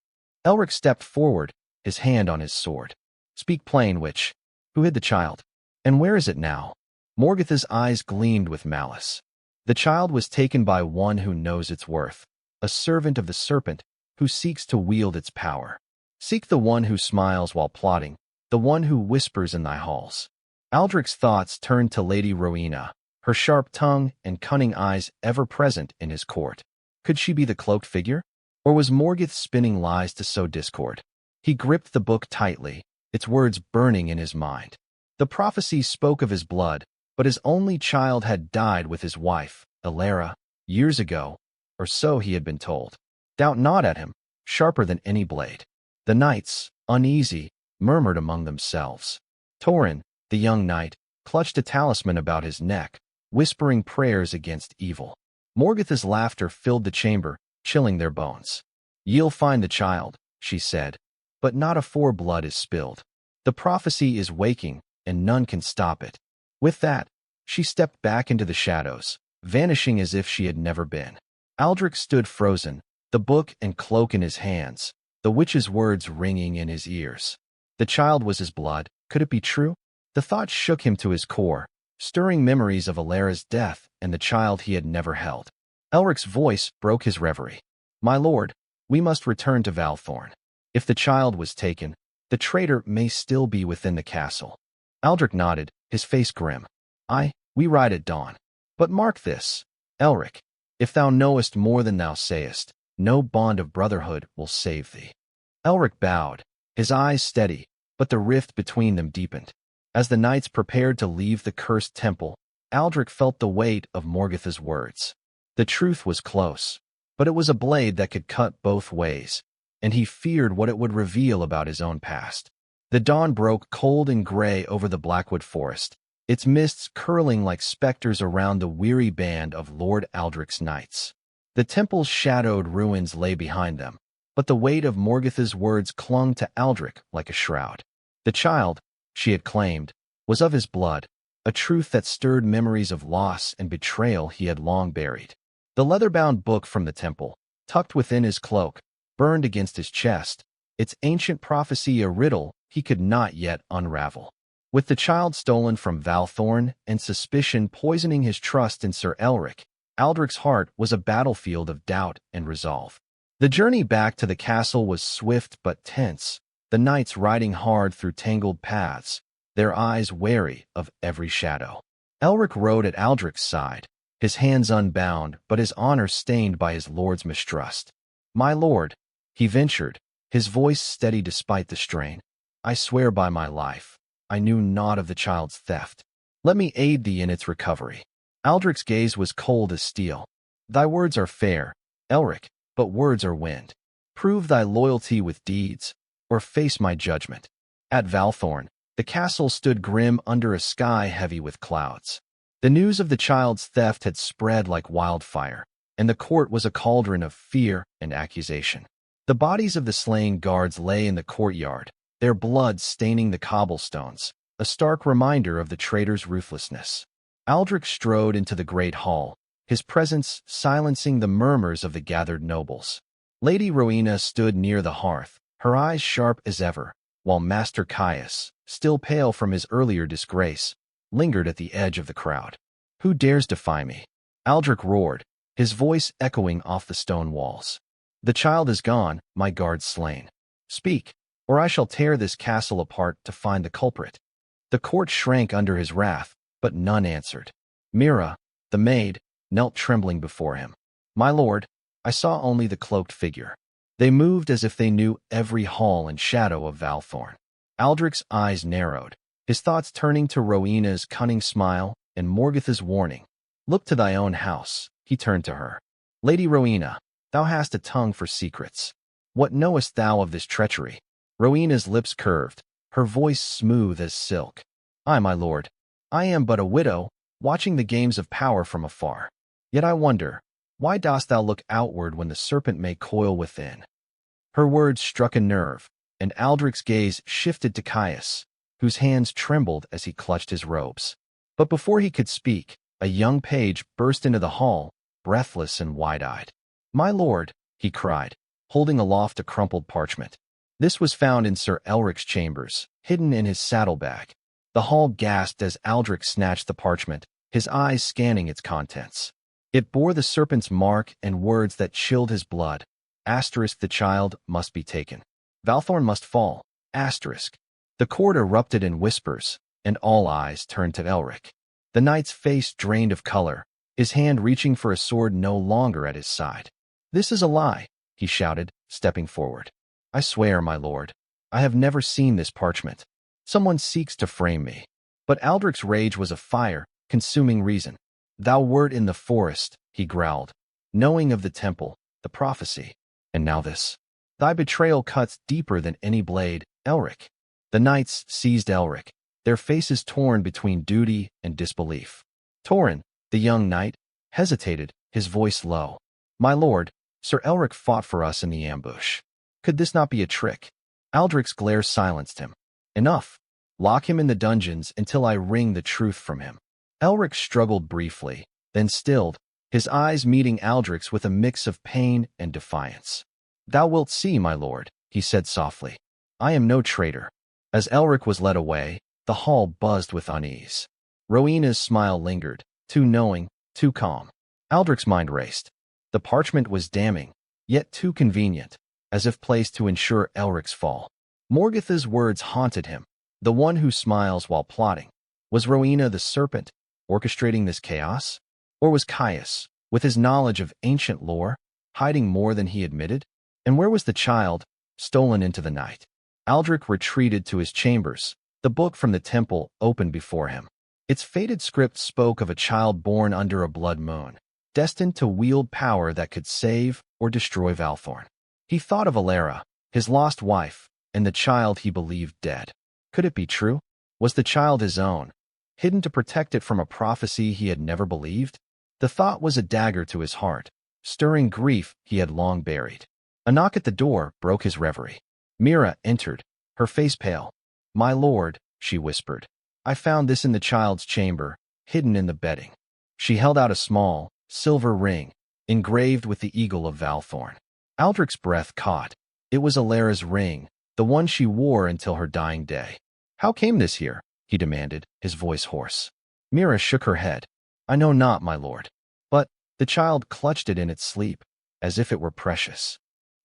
Elric stepped forward, his hand on his sword. Speak plain, witch. Who hid the child? And where is it now? Morgoth's eyes gleamed with malice. The child was taken by one who knows its worth, a servant of the serpent who seeks to wield its power. Seek the one who smiles while plotting, the one who whispers in thy halls. Aldrich's thoughts turned to Lady Rowena, her sharp tongue and cunning eyes ever present in his court. Could she be the cloaked figure? Or was Morgoth spinning lies to sow discord? He gripped the book tightly, its words burning in his mind. The prophecy spoke of his blood, but his only child had died with his wife, Elara, years ago, or so he had been told. Doubt gnawed at him, sharper than any blade. The knights, uneasy, murmured among themselves. Torin, the young knight, clutched a talisman about his neck, whispering prayers against evil. Morgoth's laughter filled the chamber, chilling their bones. Ye'll find the child, she said, but not afore blood is spilled. The prophecy is waking, and none can stop it. With that, she stepped back into the shadows, vanishing as if she had never been. Aldrich stood frozen, the book and cloak in his hands, the witch's words ringing in his ears. The child was his blood. Could it be true? The thought shook him to his core, stirring memories of Elara's death and the child he had never held. Elric's voice broke his reverie. My lord, we must return to Valthorn. If the child was taken, the traitor may still be within the castle. Aldrich nodded, his face grim. We ride at dawn. But mark this, Elric, if thou knowest more than thou sayest, no bond of brotherhood will save thee. Elric bowed, his eyes steady, but the rift between them deepened. As the knights prepared to leave the cursed temple, Aldrich felt the weight of Morgoth's words. The truth was close, but it was a blade that could cut both ways, and he feared what it would reveal about his own past. The dawn broke cold and gray over the Blackwood Forest, its mists curling like specters around the weary band of Lord Aldrich's knights. The temple's shadowed ruins lay behind them, but the weight of Morgoth's words clung to Aldrich like a shroud. The child, she had claimed, was of his blood, a truth that stirred memories of loss and betrayal he had long buried. The leather-bound book from the temple, tucked within his cloak, burned against his chest, its ancient prophecy a riddle he could not yet unravel. With the child stolen from Valthorn and suspicion poisoning his trust in Sir Elric, Aldrich's heart was a battlefield of doubt and resolve. The journey back to the castle was swift but tense, the knights riding hard through tangled paths, their eyes wary of every shadow. Elric rode at Aldrich's side, his hands unbound but his honor stained by his lord's mistrust. My lord, he ventured, his voice steady despite the strain, I swear by my life, I knew naught of the child's theft. Let me aid thee in its recovery. Aldrich's gaze was cold as steel. Thy words are fair, Elric, but words are wind. Prove thy loyalty with deeds, or face my judgment. At Valthorn, the castle stood grim under a sky heavy with clouds. The news of the child's theft had spread like wildfire, and the court was a cauldron of fear and accusation. The bodies of the slain guards lay in the courtyard, their blood staining the cobblestones, a stark reminder of the traitor's ruthlessness. Aldrich strode into the great hall, his presence silencing the murmurs of the gathered nobles. Lady Rowena stood near the hearth, her eyes sharp as ever, while Master Caius, still pale from his earlier disgrace, lingered at the edge of the crowd. Who dares defy me? Aldrich roared, his voice echoing off the stone walls. The child is gone, my guards slain. Speak, or I shall tear this castle apart to find the culprit. The court shrank under his wrath, but none answered. Mira, the maid, knelt trembling before him. My lord, I saw only the cloaked figure. They moved as if they knew every hall and shadow of Valthorn. Aldrich's eyes narrowed, his thoughts turning to Rowena's cunning smile and Morgoth's warning. "Look to thy own house," he turned to her. "Lady Rowena, thou hast a tongue for secrets. What knowest thou of this treachery?" Rowena's lips curved, her voice smooth as silk. "I, my lord, I am but a widow, watching the games of power from afar. Yet I wonder, why dost thou look outward when the serpent may coil within?" Her words struck a nerve, and Aldric's gaze shifted to Caius, whose hands trembled as he clutched his robes. But before he could speak, a young page burst into the hall, breathless and wide-eyed. "My lord," he cried, holding aloft a crumpled parchment. This was found in Sir Elric's chambers, hidden in his saddlebag. The hall gasped as Aldric snatched the parchment, his eyes scanning its contents. It bore the serpent's mark and words that chilled his blood. Asterisk, the child must be taken. Valthorn must fall. Asterisk. The court erupted in whispers, and all eyes turned to Elric. The knight's face drained of color, his hand reaching for a sword no longer at his side. "This is a lie," he shouted, stepping forward. "I swear, my lord, I have never seen this parchment. Someone seeks to frame me." But Aldric's rage was a fire, consuming reason. "Thou wert in the forest," he growled, "knowing of the temple, the prophecy. And now this. Thy betrayal cuts deeper than any blade, Elric." The knights seized Elric, their faces torn between duty and disbelief. Torrin, the young knight, hesitated, his voice low. "My lord, Sir Elric fought for us in the ambush. Could this not be a trick?" Aldric's glare silenced him. "Enough. Lock him in the dungeons until I wring the truth from him." Elric struggled briefly, then stilled, his eyes meeting Aldric's with a mix of pain and defiance. "Thou wilt see, my lord," he said softly. "I am no traitor." As Elric was led away, the hall buzzed with unease. Rowena's smile lingered, too knowing, too calm. Aldric's mind raced. The parchment was damning, yet too convenient, as if placed to ensure Elric's fall. Morgoth's words haunted him, the one who smiles while plotting. Was Rowena the serpent, orchestrating this chaos? Or was Caius, with his knowledge of ancient lore, hiding more than he admitted? And where was the child, stolen into the night? Aldric retreated to his chambers, the book from the temple open before him. Its faded script spoke of a child born under a blood moon, destined to wield power that could save or destroy Valthorn. He thought of Alara, his lost wife, and the child he believed dead. Could it be true? Was the child his own, hidden to protect it from a prophecy he had never believed? The thought was a dagger to his heart, stirring grief he had long buried. A knock at the door broke his reverie. Mira entered, her face pale. "My lord," she whispered, "I found this in the child's chamber, hidden in the bedding." She held out a small, silver ring, engraved with the eagle of Valthorn. Aldric's breath caught. It was Alara's ring, the one she wore until her dying day. "How came this here?" he demanded, his voice hoarse. Mira shook her head. "I know not, my lord. But the child clutched it in its sleep, as if it were precious."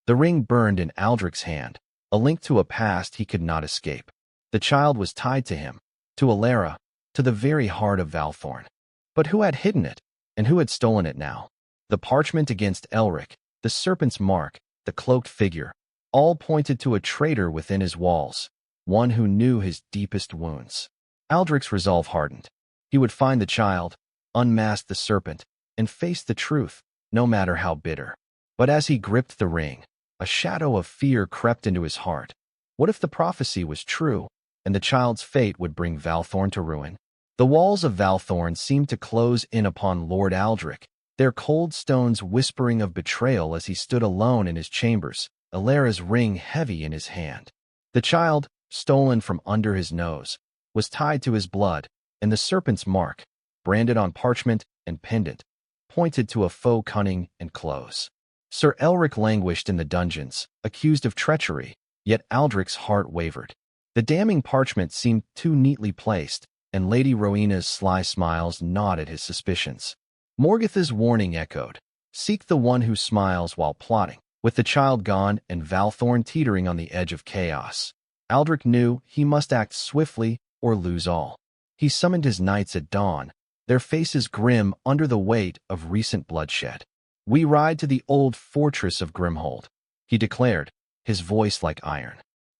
The ring burned in Aldric's hand, a link to a past he could not escape. The child was tied to him, to Alara, to the very heart of Valthorn. But who had hidden it, and who had stolen it now? The parchment against Elric, the serpent's mark, the cloaked figure, all pointed to a traitor within his walls, one who knew his deepest wounds. Aldric's resolve hardened. He would find the child, unmask the serpent, and face the truth, no matter how bitter. But as he gripped the ring, a shadow of fear crept into his heart. What if the prophecy was true, and the child's fate would bring Valthorn to ruin? The walls of Valthorn seemed to close in upon Lord Aldric, their cold stones whispering of betrayal as he stood alone in his chambers, Alara's ring heavy in his hand. The child, stolen from under his nose, was tied to his blood, and the serpent's mark, branded on parchment and pendant, pointed to a foe cunning and close. Sir Elric languished in the dungeons, accused of treachery, yet Aldric's heart wavered. The damning parchment seemed too neatly placed, and Lady Rowena's sly smiles gnawed at his suspicions. Morgoth's warning echoed, "Seek the one who smiles while plotting." With the child gone and Valthorn teetering on the edge of chaos, Aldric knew he must act swiftly or lose all. He summoned his knights at dawn, their faces grim under the weight of recent bloodshed. "We ride to the old fortress of Grimhold," he declared, his voice like iron.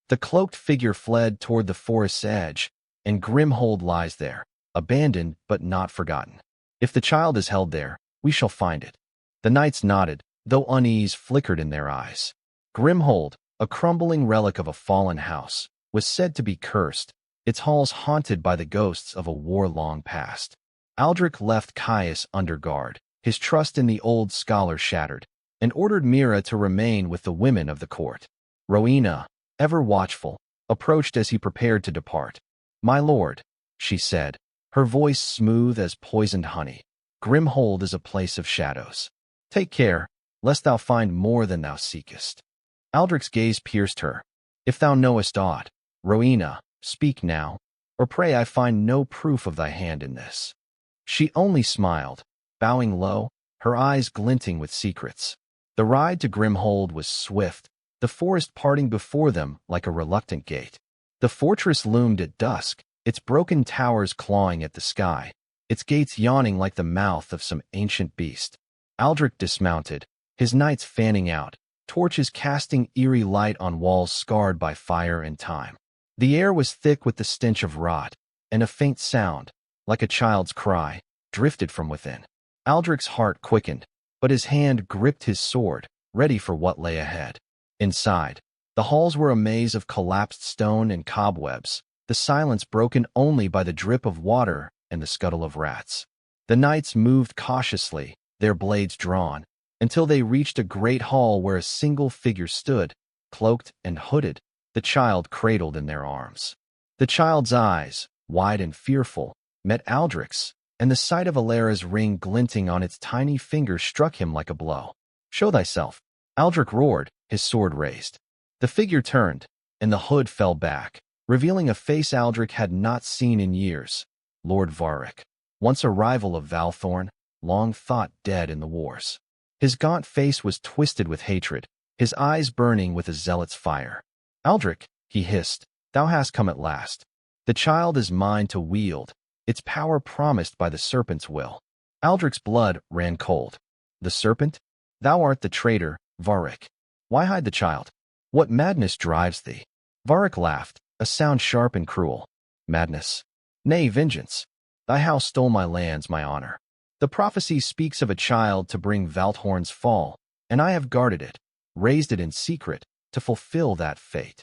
The cloaked figure fled toward the forest's edge, and Grimhold lies there, abandoned but not forgotten. If the child is held there, we shall find it." The knights nodded, though unease flickered in their eyes. Grimhold, a crumbling relic of a fallen house, was said to be cursed, its halls haunted by the ghosts of a war long past. Aldrich left Caius under guard, his trust in the old scholar shattered, and ordered Mira to remain with the women of the court. Rowena, ever watchful, approached as he prepared to depart. "My lord," she said, her voice smooth as poisoned honey, "Grimhold is a place of shadows. Take care, lest thou find more than thou seekest." Aldrich's gaze pierced her. "If thou knowest aught, Rowena, speak now, or pray I find no proof of thy hand in this." She only smiled, bowing low, her eyes glinting with secrets. The ride to Grimhold was swift, the forest parting before them like a reluctant gate. The fortress loomed at dusk, its broken towers clawing at the sky, its gates yawning like the mouth of some ancient beast. Aldrich dismounted, his knights fanning out, torches casting eerie light on walls scarred by fire and time. The air was thick with the stench of rot, and a faint sound, like a child's cry, drifted from within. Aldrich's heart quickened, but his hand gripped his sword, ready for what lay ahead. Inside, the halls were a maze of collapsed stone and cobwebs, the silence broken only by the drip of water and the scuttle of rats. The knights moved cautiously, their blades drawn, until they reached a great hall where a single figure stood, cloaked and hooded, the child cradled in their arms. The child's eyes, wide and fearful, met Aldrich's, and the sight of Alera's ring glinting on its tiny finger struck him like a blow. "Show thyself," Aldrich roared, his sword raised. The figure turned, and the hood fell back, revealing a face Aldrich had not seen in years. Lord Varric, once a rival of Valthorn, long thought dead in the wars. His gaunt face was twisted with hatred, his eyes burning with a zealot's fire. "Aldrich," he hissed, "thou hast come at last. The child is mine to wield, its power promised by the serpent's will." Aldrich's blood ran cold. "The serpent? Thou art the traitor, Varric. Why hide the child? What madness drives thee?" Varric laughed, a sound sharp and cruel. "Madness? Nay, vengeance. Thy house stole my lands, my honor. The prophecy speaks of a child to bring Valthorn's fall, and I have guarded it, raised it in secret, to fulfill that fate."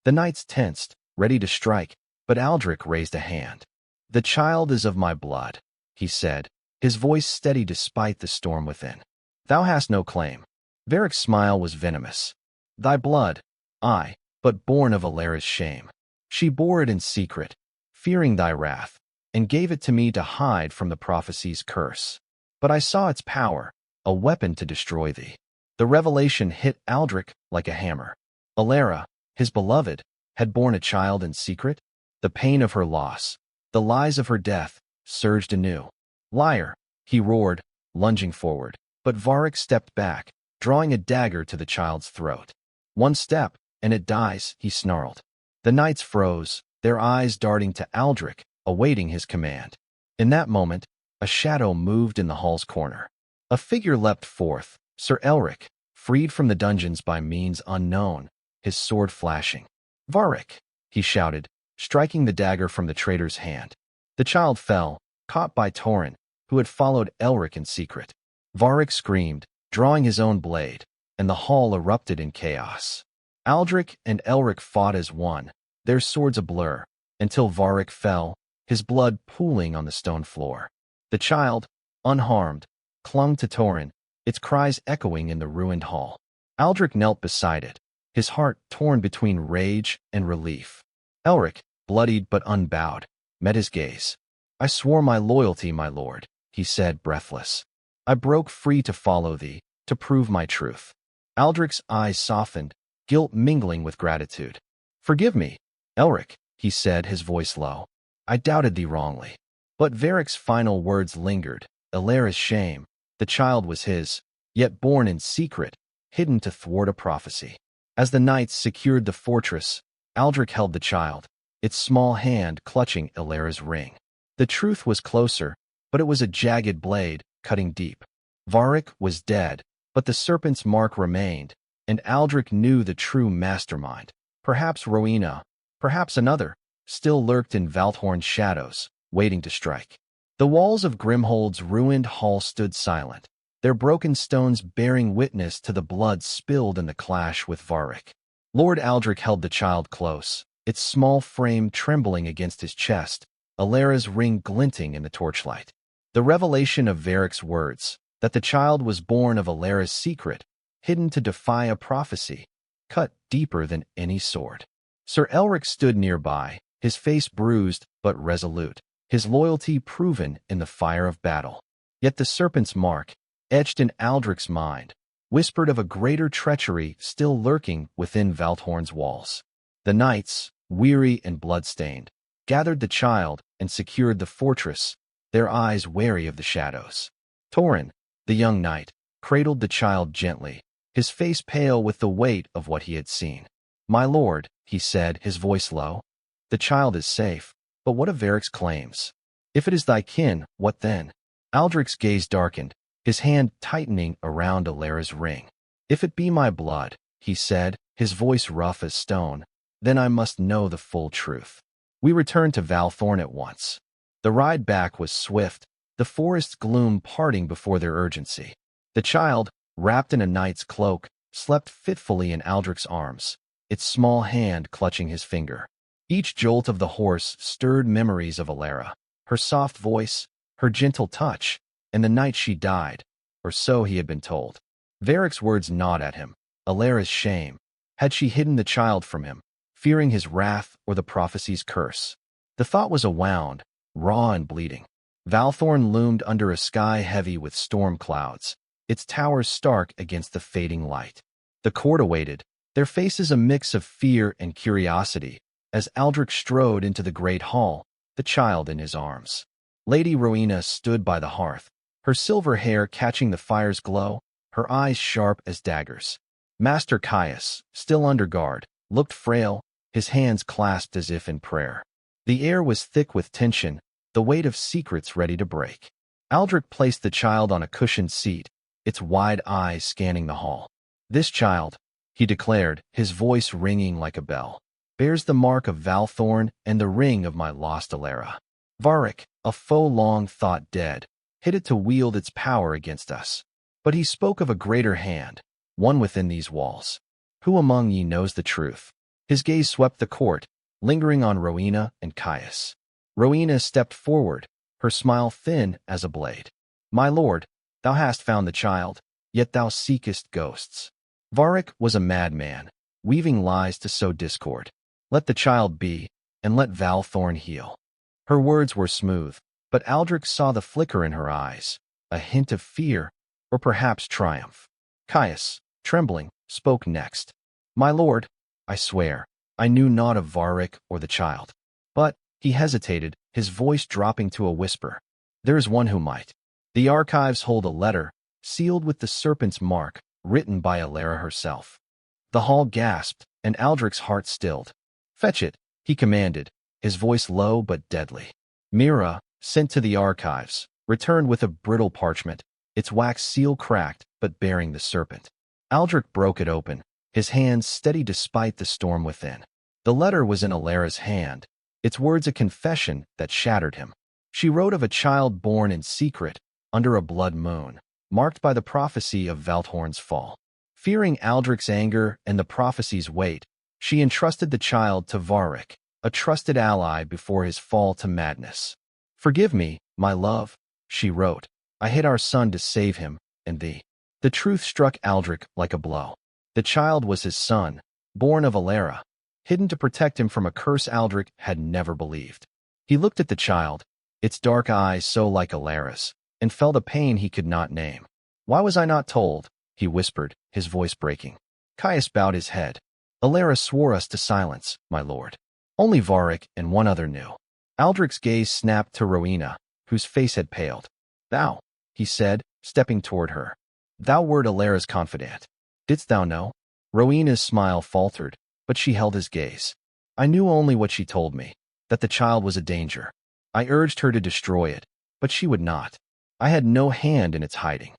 The knights tensed, ready to strike, but Aldrich raised a hand. "The child is of my blood," he said, his voice steady despite the storm within. "Thou hast no claim." Varric's smile was venomous. "Thy blood, aye, but born of Alera's shame. She bore it in secret, fearing thy wrath, and gave it to me to hide from the prophecy's curse. But I saw its power, a weapon to destroy thee." The revelation hit Aldrich like a hammer. Alera, his beloved, had borne a child in secret? The pain of her loss, the lies of her death, surged anew. "Liar," he roared, lunging forward, but Varric stepped back, drawing a dagger to the child's throat. "One step, and it dies," he snarled. The knights froze, their eyes darting to Aldrich, awaiting his command. In that moment, a shadow moved in the hall's corner. A figure leapt forth, Sir Elric, freed from the dungeons by means unknown, his sword flashing. "Varric!" he shouted, striking the dagger from the traitor's hand. The child fell, caught by Torin, who had followed Elric in secret. Varric screamed, drawing his own blade, and the hall erupted in chaos. Aldrich and Elric fought as one, their swords a blur, until Varric fell, his blood pooling on the stone floor. The child, unharmed, clung to Torin, its cries echoing in the ruined hall. Aldrich knelt beside it, his heart torn between rage and relief. Elric, bloodied but unbowed, met his gaze. "I swore my loyalty, my lord," he said, breathless. "I broke free to follow thee, to prove my truth." Aldrich's eyes softened, guilt mingling with gratitude. "Forgive me, Elric," he said, his voice low. "I doubted thee wrongly." But Varric's final words lingered. Alera's shame. The child was his, yet born in secret, hidden to thwart a prophecy. As the knights secured the fortress, Aldrich held the child, its small hand clutching Alera's ring. The truth was closer, but it was a jagged blade, cutting deep. Varric was dead, but the serpent's mark remained, and Aldrich knew the true mastermind. Perhaps Rowena, perhaps another, still lurked in Valthorn's shadows, waiting to strike. The walls of Grimhold's ruined hall stood silent, their broken stones bearing witness to the blood spilled in the clash with Varric. Lord Aldrich held the child close, its small frame trembling against his chest, Alera's ring glinting in the torchlight. The revelation of Varric's words, that the child was born of Alera's secret, hidden to defy a prophecy, cut deeper than any sword. Sir Elric stood nearby, his face bruised but resolute, his loyalty proven in the fire of battle. Yet the serpent's mark, etched in Aldric's mind, whispered of a greater treachery still lurking within Valthorn's walls. The knights, weary and blood-stained, gathered the child and secured the fortress, their eyes wary of the shadows. Torrin, the young knight, cradled the child gently, his face pale with the weight of what he had seen. "My lord," he said, his voice low, "the child is safe, but what of Varric's claims? If it is thy kin, what then?" Aldric's gaze darkened, his hand tightening around Alera's ring. "If it be my blood," he said, his voice rough as stone, "then I must know the full truth." We returned to Valthorn at once. The ride back was swift, the forest's gloom parting before their urgency. The child, wrapped in a knight's cloak, slept fitfully in Aldric's arms, its small hand clutching his finger. Each jolt of the horse stirred memories of Alera, her soft voice, her gentle touch, and the night she died, or so he had been told. Varric's words gnawed at him, Alera's shame. Had she hidden the child from him, fearing his wrath or the prophecy's curse? The thought was a wound, raw and bleeding. Valthorn loomed under a sky heavy with storm clouds, its towers stark against the fading light. The court awaited, their faces a mix of fear and curiosity, as Aldrich strode into the great hall, the child in his arms. Lady Rowena stood by the hearth, her silver hair catching the fire's glow, her eyes sharp as daggers. Master Caius, still under guard, looked frail, his hands clasped as if in prayer. The air was thick with tension, the weight of secrets ready to break. Aldrich placed the child on a cushioned seat, its wide eyes scanning the hall. "This child," he declared, his voice ringing like a bell, "bears the mark of Valthorn and the ring of my lost Alera. Varric, a foe long thought dead, hid it to wield its power against us. But he spoke of a greater hand, one within these walls. Who among ye knows the truth?" His gaze swept the court, lingering on Rowena and Caius. Rowena stepped forward, her smile thin as a blade. "My lord, thou hast found the child, yet thou seekest ghosts. Varric was a madman, weaving lies to sow discord. Let the child be, and let Valthorn heal." Her words were smooth, but Aldrich saw the flicker in her eyes, a hint of fear, or perhaps triumph. Caius, trembling, spoke next. "My lord, I swear, I knew naught of Varric or the child." But he hesitated, his voice dropping to a whisper. "There is one who might. The archives hold a letter, sealed with the serpent's mark, written by Alera herself." The hall gasped, and Aldrich's heart stilled. "Fetch it," he commanded, his voice low but deadly. Mira, sent to the archives, returned with a brittle parchment, its wax seal cracked but bearing the serpent. Aldrich broke it open, his hands steady despite the storm within. The letter was in Alera's hand, its words a confession that shattered him. She wrote of a child born in secret, under a blood moon, marked by the prophecy of Valthorn's fall. Fearing Aldrich's anger and the prophecy's weight, she entrusted the child to Varric, a trusted ally before his fall to madness. "Forgive me, my love," she wrote. "I hid our son to save him, and thee." The truth struck Aldrich like a blow. The child was his son, born of Alera, hidden to protect him from a curse Aldrich had never believed. He looked at the child, its dark eyes so like Alera's, and felt a pain he could not name. "Why was I not told?" he whispered, his voice breaking. Caius bowed his head. "Alera swore us to silence, my lord. Only Varric and one other knew." Aldrich's gaze snapped to Rowena, whose face had paled. "Thou," he said, stepping toward her. "Thou wert Alera's confidant. Didst thou know?" Rowena's smile faltered, but she held his gaze. "I knew only what she told me, that the child was a danger. I urged her to destroy it, but she would not. I had no hand in its hiding."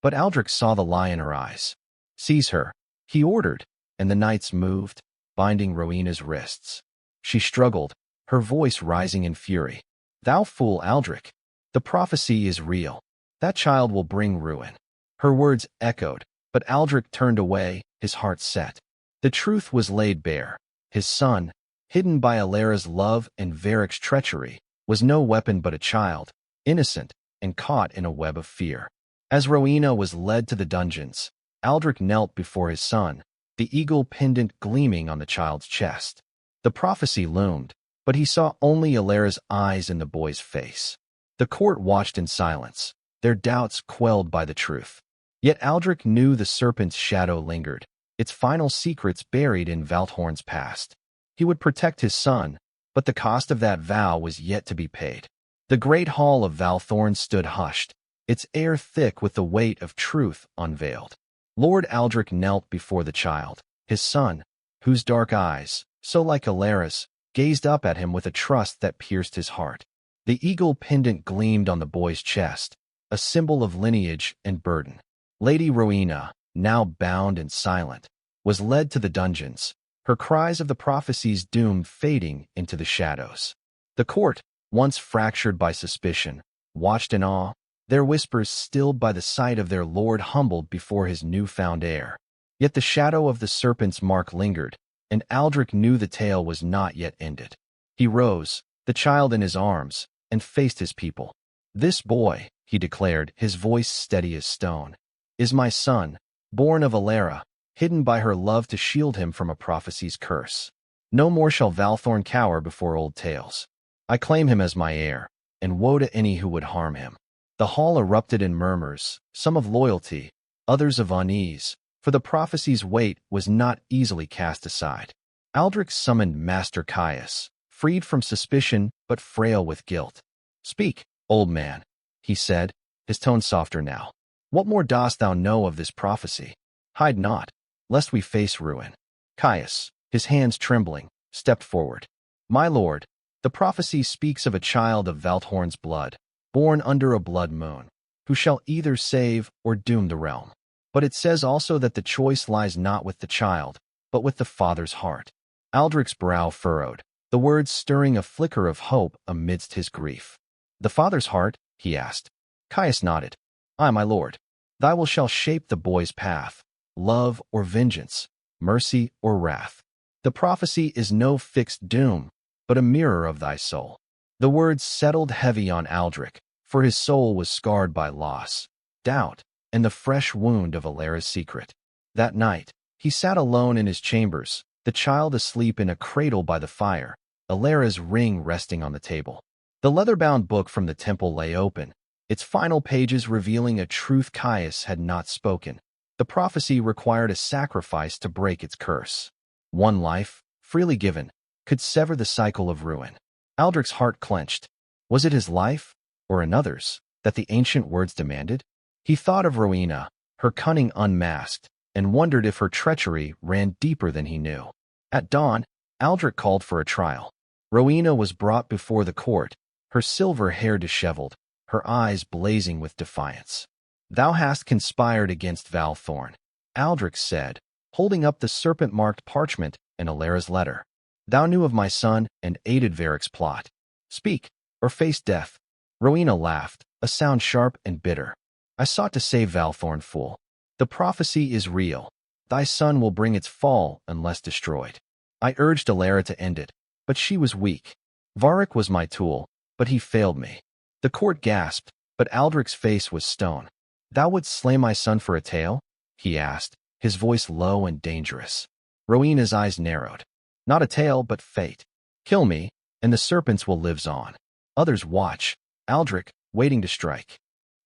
But Aldrich saw the lie in her eyes. "Seize her," he ordered, and the knights moved, binding Rowena's wrists. She struggled, her voice rising in fury. "Thou fool Aldrich! The prophecy is real. That child will bring ruin." Her words echoed, but Aldrich turned away, his heart set. The truth was laid bare. His son, hidden by Alara's love and Varric's treachery, was no weapon but a child, innocent and caught in a web of fear. As Rowena was led to the dungeons, Aldrich knelt before his son, the eagle pendant gleaming on the child's chest. The prophecy loomed, but he saw only Alara's eyes in the boy's face. The court watched in silence, their doubts quelled by the truth. Yet Aldrich knew the serpent's shadow lingered, its final secrets buried in Valthorn's past. He would protect his son, but the cost of that vow was yet to be paid. The great hall of Valthorn stood hushed, its air thick with the weight of truth unveiled. Lord Aldrich knelt before the child, his son, whose dark eyes, so like Alara's, gazed up at him with a trust that pierced his heart. The eagle pendant gleamed on the boy's chest, a symbol of lineage and burden. Lady Rowena, now bound and silent, was led to the dungeons, her cries of the prophecy's doom fading into the shadows. The court, once fractured by suspicion, watched in awe, their whispers stilled by the sight of their lord humbled before his newfound heir. Yet the shadow of the serpent's mark lingered, and Aldrich knew the tale was not yet ended. He rose, the child in his arms, and faced his people. "This boy," he declared, his voice steady as stone, "is my son, born of Alara, hidden by her love to shield him from a prophecy's curse. No more shall Valthorn cower before old tales. I claim him as my heir, and woe to any who would harm him." The hall erupted in murmurs, some of loyalty, others of unease, for the prophecy's weight was not easily cast aside. Aldrich summoned Master Caius, freed from suspicion but frail with guilt. "Speak, old man," he said, his tone softer now. "What more dost thou know of this prophecy? Hide not, lest we face ruin." Caius, his hands trembling, stepped forward. "My lord, the prophecy speaks of a child of Valthorn's blood, born under a blood moon, who shall either save or doom the realm. But it says also that the choice lies not with the child, but with the father's heart." Aldrich's brow furrowed, the words stirring a flicker of hope amidst his grief. "The father's heart?" he asked. Caius nodded. "Aye, my lord. Thy will shall shape the boy's path, love or vengeance, mercy or wrath. The prophecy is no fixed doom, but a mirror of thy soul." The words settled heavy on Aldrich, for his soul was scarred by loss, doubt, and the fresh wound of Alara's secret. That night, he sat alone in his chambers, the child asleep in a cradle by the fire, Alara's ring resting on the table. The leather-bound book from the temple lay open, its final pages revealing a truth Caius had not spoken. The prophecy required a sacrifice to break its curse. One life, freely given, could sever the cycle of ruin. Aldrich's heart clenched. Was it his life, or another's, that the ancient words demanded? He thought of Rowena, her cunning unmasked, and wondered if her treachery ran deeper than he knew. At dawn, Aldrich called for a trial. Rowena was brought before the court, her silver hair disheveled, her eyes blazing with defiance. "Thou hast conspired against Valthorn," Aldrich said, holding up the serpent-marked parchment and Alara's letter. "Thou knew of my son and aided Varric's plot. Speak, or face death." Rowena laughed, a sound sharp and bitter. "I sought to save Valthorn, fool. The prophecy is real. Thy son will bring its fall unless destroyed. I urged Alara to end it, but she was weak. Varric was my tool, but he failed me." The court gasped, but Aldrich's face was stone. "Thou wouldst slay my son for a tale?" he asked, his voice low and dangerous. Rowena's eyes narrowed. "Not a tale, but fate. Kill me, and the serpents will live on. Others watch, Aldrich, waiting to strike."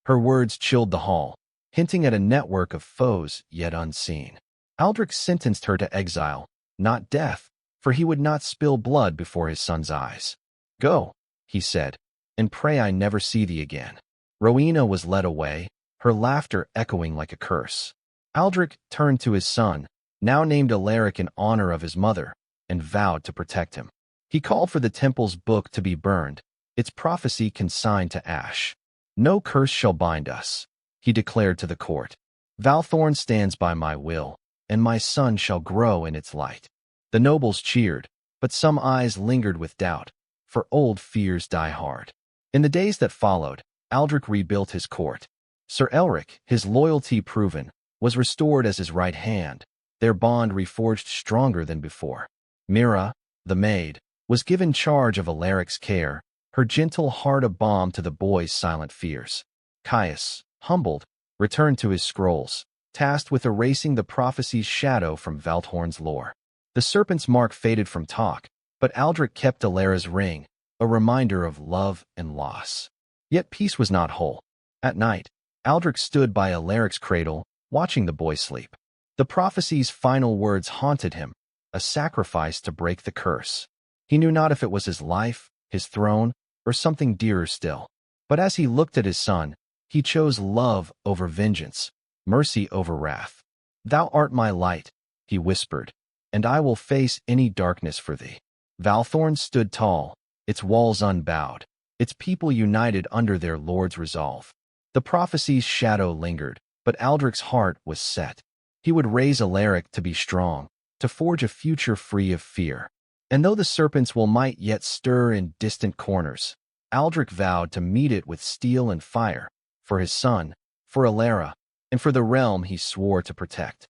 Her words chilled the hall, hinting at a network of foes yet unseen. Aldrich sentenced her to exile, not death, for he would not spill blood before his son's eyes. "Go," he said, "and pray I never see thee again." Rowena was led away, her laughter echoing like a curse. Aldrich turned to his son, now named Alaric in honor of his mother, and vowed to protect him. He called for the temple's book to be burned, its prophecy consigned to ash. "No curse shall bind us," he declared to the court. "Valthorn stands by my will, and my son shall grow in its light." The nobles cheered, but some eyes lingered with doubt. for old fears die hard. In the days that followed, Aldric rebuilt his court. Sir Elric, his loyalty proven, was restored as his right hand, their bond reforged stronger than before. Mira, the maid, was given charge of Alaric's care, her gentle heart a balm to the boy's silent fears. Caius, humbled, returned to his scrolls, tasked with erasing the prophecy's shadow from Valthorn's lore. The serpent's mark faded from talk, but Aldric kept Alara's ring, a reminder of love and loss. Yet peace was not whole. At night, Aldric stood by Alaric's cradle, watching the boy sleep. The prophecy's final words haunted him, a sacrifice to break the curse. He knew not if it was his life, his throne, or something dearer still. But as he looked at his son, he chose love over vengeance, mercy over wrath. "Thou art my light," he whispered, "and I will face any darkness for thee." Valthorn stood tall, its walls unbowed, its people united under their lord's resolve. The prophecy's shadow lingered, but Aldric's heart was set. He would raise Alaric to be strong, to forge a future free of fear. And though the serpent's will might yet stir in distant corners, Aldric vowed to meet it with steel and fire, for his son, for Alara, and for the realm he swore to protect.